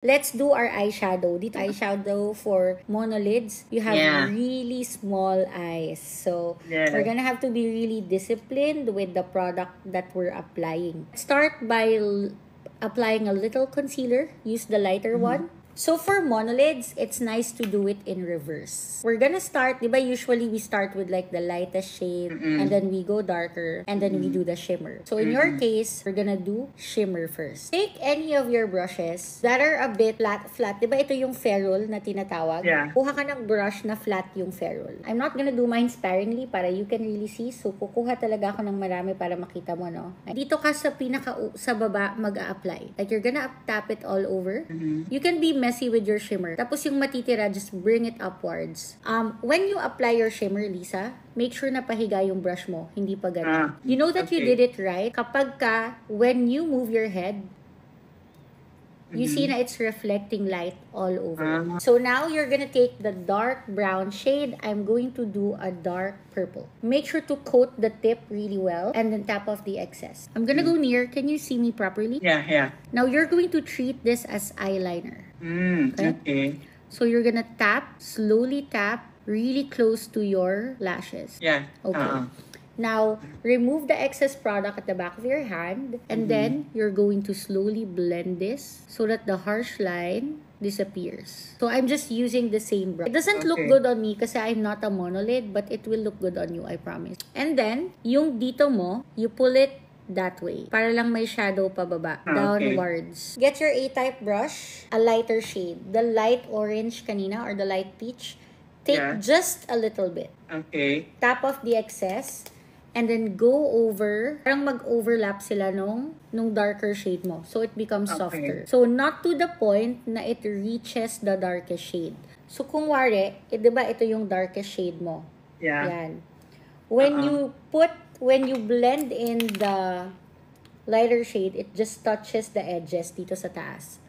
Let's do our eyeshadow. Dito, eyeshadow for monolids. You have really small eyes. So, we're gonna have to be really disciplined with the product that we're applying. Start by applying a little concealer. Use the lighter one. So for monolids, it's nice to do it in reverse. We're gonna start, diba usually we start with like the lightest shade and then we go darker and then we do the shimmer. So in your case, we're gonna do shimmer first. Take any of your brushes that are a bit flat. Diba ito yung ferrule na tinatawag? Kuha ka ng brush na flat yung ferrule. I'm not gonna do mine sparingly para you can really see. So kukuha talaga ako ng marami para makita mo, no? Dito ka sa sa baba mag-a-apply. Like you're gonna tap it all over. You can be messy with your shimmer. Tapos yung matitira, just bring it upwards. When you apply your shimmer, Lisa, make sure na pahiga yung brush mo, hindi pa ganun. You know that you did it right kapag when you move your head, you see na it's reflecting light all over. So now you're gonna take the dark brown shade. I'm going to do a dark purple. Make sure to coat the tip really well and then tap off the excess. I'm gonna go near. Can you see me properly? Yeah. Now you're going to treat this as eyeliner. Okay. So you're gonna slowly tap really close to your lashes. Yeah. Okay. Now, remove the excess product at the back of your hand and then you're going to slowly blend this so that the harsh line disappears. So I'm just using the same brush. It doesn't look good on me kasi I'm not a monolid, but it will look good on you, I promise. And then, yung dito mo, you pull it that way. Para lang may shadow pababa. Downwards. Get your A-type brush, a lighter shade. The light orange kanina or the light peach. Take just a little bit. Okay. Tap off the excess. And then go over, parang mag-overlap sila nung darker shade mo. So it becomes softer. So not to the point na it reaches the darkest shade. So kung wari, diba ito yung darkest shade mo? Yeah. Yan. When you blend in the lighter shade, it just touches the edges dito sa taas.